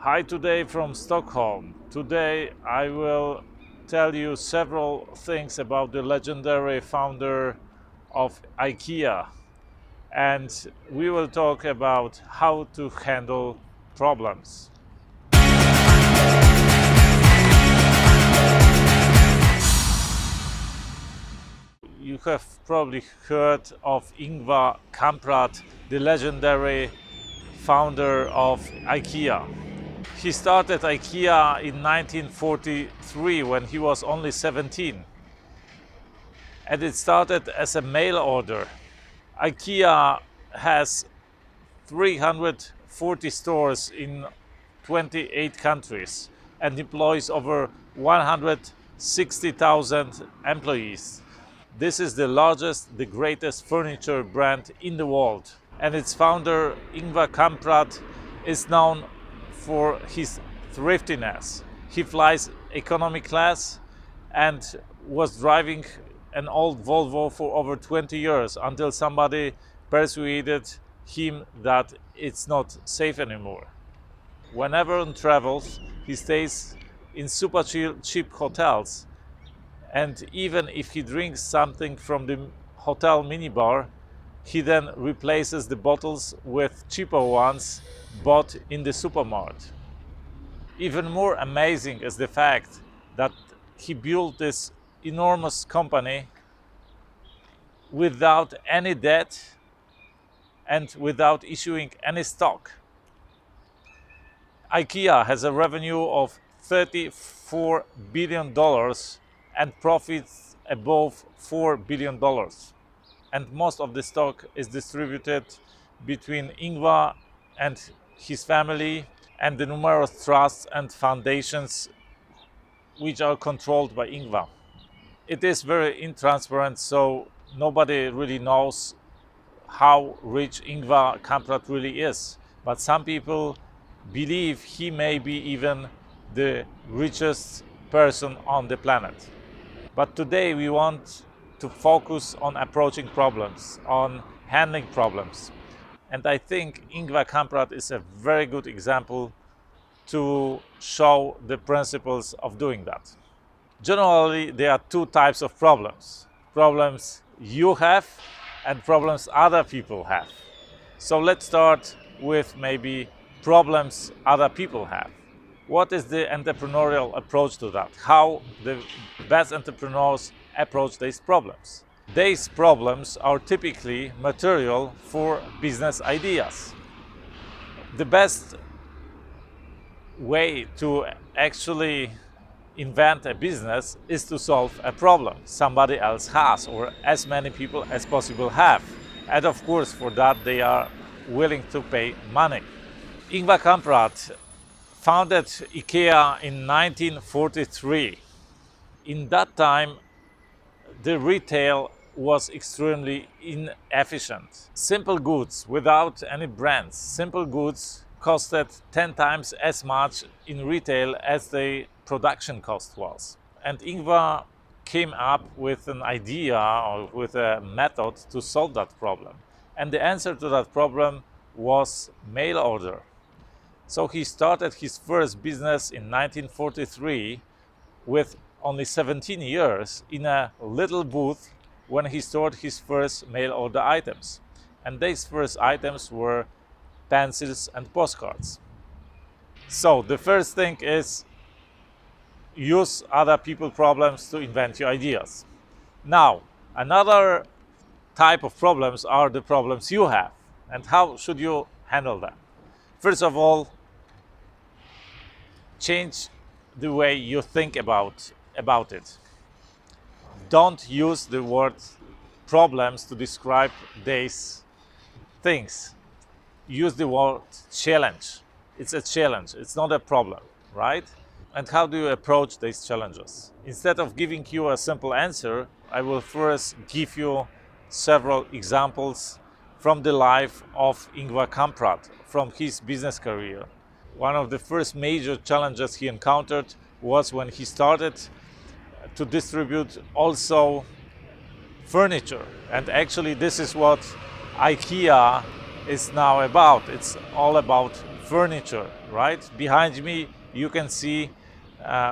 Hi, today from Stockholm. Today I will tell you several things about the legendary founder of IKEA, and we will talk about how to handle problems. You have probably heard of Ingvar Kamprad, the legendary founder of IKEA. He started IKEA in 1943 when he was only 17, and it started as a mail order. IKEA has 340 stores in 28 countries and employs over 160,000 employees. This is the largest, the greatest furniture brand in the world. And its founder, Ingvar Kamprad, is known for his thriftiness. He flies economy class and was driving an old Volvo for over 20 years until somebody persuaded him that it's not safe anymore. Whenever on travels, he stays in super cheap hotels, and even if he drinks something from the hotel minibar, he then replaces the bottles with cheaper ones bought in the supermarket. Even more amazing is the fact that he built this enormous company without any debt and without issuing any stock. IKEA has a revenue of $34 billion and profits above $4 billion. And most of the stock is distributed between Ingvar and his family and the numerous trusts and foundations which are controlled by Ingvar. It is very intransparent, so nobody really knows how rich Ingvar Kamprad really is. But some people believe he may be even the richest person on the planet. But today we want to focus on approaching problems, on handling problems. And I think Ingvar Kamprad is a very good example to show the principles of doing that. Generally, there are two types of problems. Problems you have and problems other people have. So let's start with maybe problems other people have. What is the entrepreneurial approach to that? How the best entrepreneurs approach these problems? These problems are typically material for business ideas. The best way to actually invent a business is to solve a problem somebody else has, or as many people as possible have. And of course, for that they are willing to pay money. Ingvar Kamprad founded IKEA in 1943. In that time, the retail was extremely inefficient. Simple goods without any brands, simple goods costed 10 times as much in retail as the production cost was. And Ingvar came up with an idea or with a method to solve that problem. And the answer to that problem was mail order. So he started his first business in 1943 with only 17 years in a little booth when he stored his first mail order items. And these first items were pencils and postcards. So the first thing is use other people's problems to invent your ideas. Now, another type of problems are the problems you have. And how should you handle them? First of all, change the way you think about it. Don't use the word problems to describe these things. Use the word challenge. It's a challenge, it's not a problem, right? And how do you approach these challenges? Instead of giving you a simple answer, I will first give you several examples from the life of Ingvar Kamprad, from his business career. One of the first major challenges he encountered was when he started to distribute also furniture. And actually this is what IKEA is now about. It's all about furniture, right? Behind me, you can see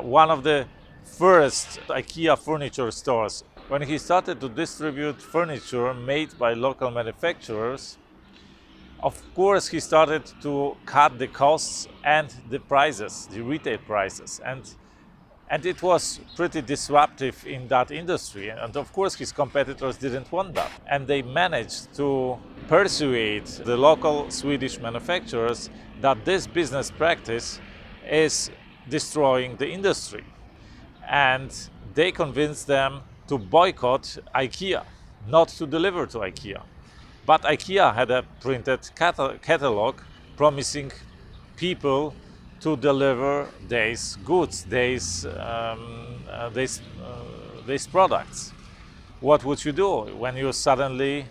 one of the first IKEA furniture stores. When he started to distribute furniture made by local manufacturers, of course, he started to cut the costs and the prices, the retail prices, and it was pretty disruptive in that industry. And of course, his competitors didn't want that. And they managed to persuade the local Swedish manufacturers that this business practice is destroying the industry. And they convinced them to boycott IKEA, not to deliver to IKEA. But IKEA had a printed catalog promising people to deliver these goods, these products. What would you do when you suddenly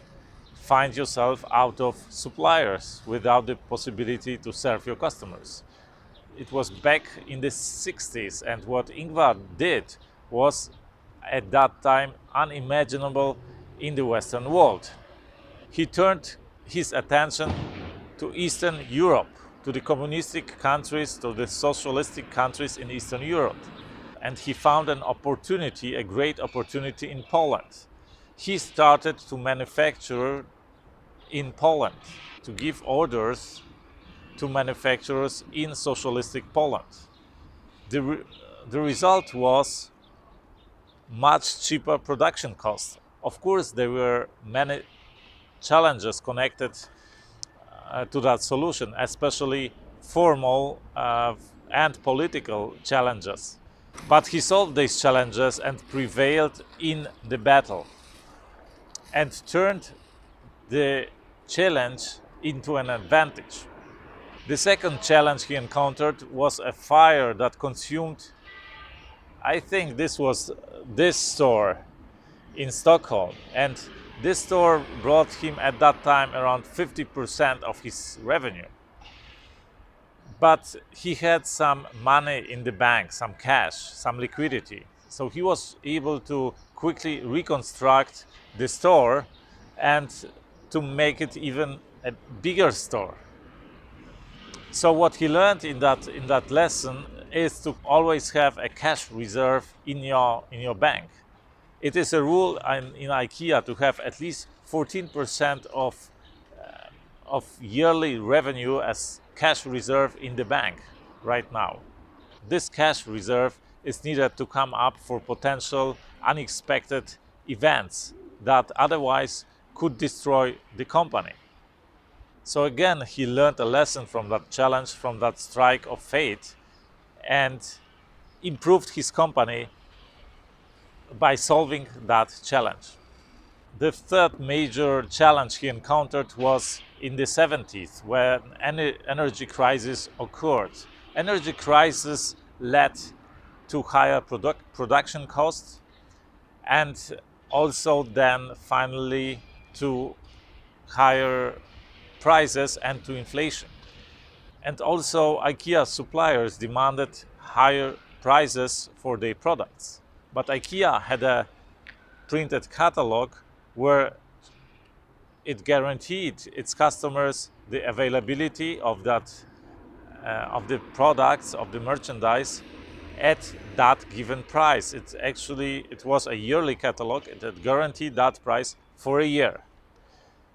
find yourself out of suppliers without the possibility to serve your customers? It was back in the 60s, and what Ingvar did was at that time unimaginable in the Western world. He turned his attention to Eastern Europe, to the communistic countries, to the socialistic countries in Eastern Europe. And he found an opportunity, a great opportunity in Poland. He started to manufacture in Poland, to give orders to manufacturers in socialistic Poland. The result was much cheaper production costs. Of course, there were many challenges connected to that solution, especially formal and political challenges. But he solved these challenges and prevailed in the battle and turned the challenge into an advantage. The second challenge he encountered was a fire that consumed, I think this was this store in Stockholm, and this store brought him at that time around 50% of his revenue. But he had some money in the bank, some cash, some liquidity. So he was able to quickly reconstruct the store and to make it even a bigger store. So what he learned in that lesson is to always have a cash reserve in your bank. It is a rule in IKEA to have at least 14% of yearly revenue as cash reserve in the bank right now. This cash reserve is needed to come up for potential unexpected events that otherwise could destroy the company. So again, he learned a lesson from that challenge, from that strike of fate, and improved his company by solving that challenge. The third major challenge he encountered was in the 70s, when an energy crisis occurred. Energy crisis led to higher production costs and also then finally to higher prices and to inflation. And also IKEA suppliers demanded higher prices for their products. But IKEA had a printed catalog where it guaranteed its customers the availability of the products, of the merchandise at that given price. It was a yearly catalog. It had guaranteed that price for a year.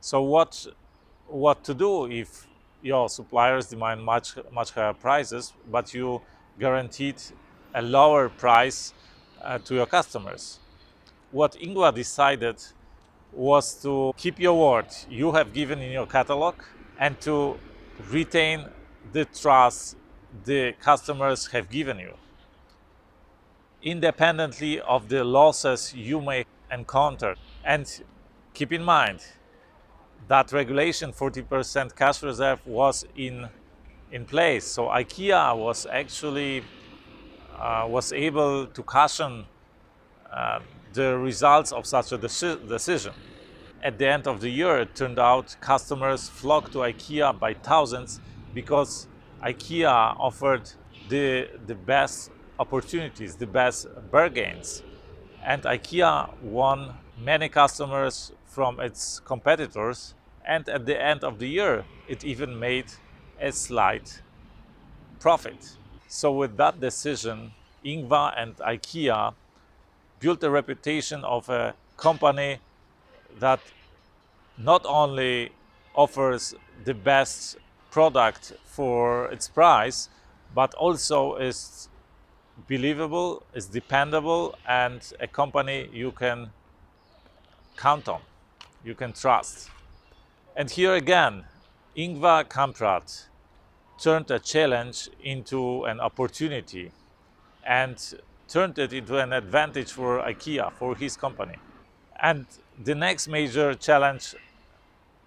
So what to do if your suppliers demand much higher prices, but you guaranteed a lower price to your customers? What Ingvar decided was to keep your word you have given in your catalog and to retain the trust the customers have given you, independently of the losses you may encounter. And keep in mind that regulation 40% cash reserve was in place. So IKEA was actually was able to cushion the results of such a decision. At the end of the year, it turned out customers flocked to IKEA by thousands because IKEA offered the best opportunities, the best bargains. And IKEA won many customers from its competitors. And at the end of the year, it even made a slight profit. So with that decision, Ingvar and IKEA built a reputation of a company that not only offers the best product for its price, but also is believable, is dependable, and a company you can count on, you can trust. And here again, Ingvar Kamprad turned a challenge into an opportunity and turned it into an advantage for IKEA, for his company. And the next major challenge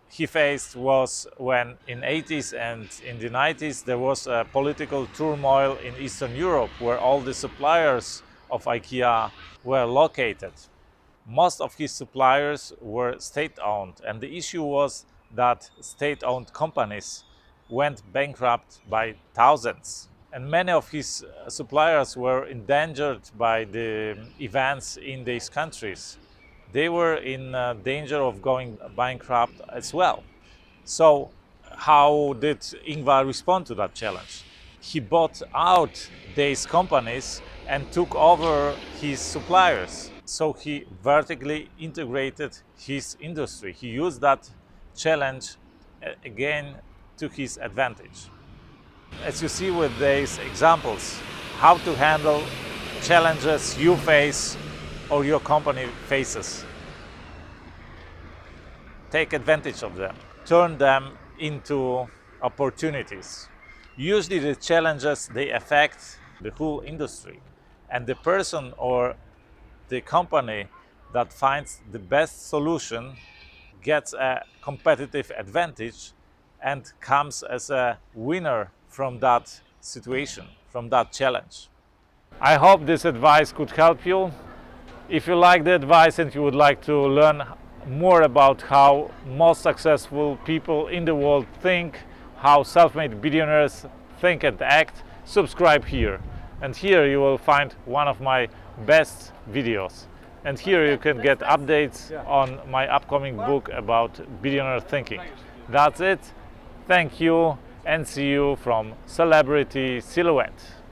he faced was when in 80s and in the 90s there was a political turmoil in Eastern Europe where all the suppliers of IKEA were located. Most of his suppliers were state-owned, and the issue was that state-owned companies went bankrupt by thousands. And many of his suppliers were endangered by the events in these countries. They were in danger of going bankrupt as well. So how did Ingvar respond to that challenge? He bought out these companies and took over his suppliers. So he vertically integrated his industry. He used that challenge again to his advantage. As you see with these examples, how to handle challenges you face or your company faces. Take advantage of them. Turn them into opportunities. Usually the challenges, they affect the whole industry. And the person or the company that finds the best solution gets a competitive advantage and comes as a winner from that situation, from that challenge. I hope this advice could help you. If you like the advice and you would like to learn more about how most successful people in the world think, how self-made billionaires think and act, subscribe here. And here you will find one of my best videos. And here you can get updates on my upcoming book about billionaire thinking. That's it. Thank you and see you from Celebrity Silhouette.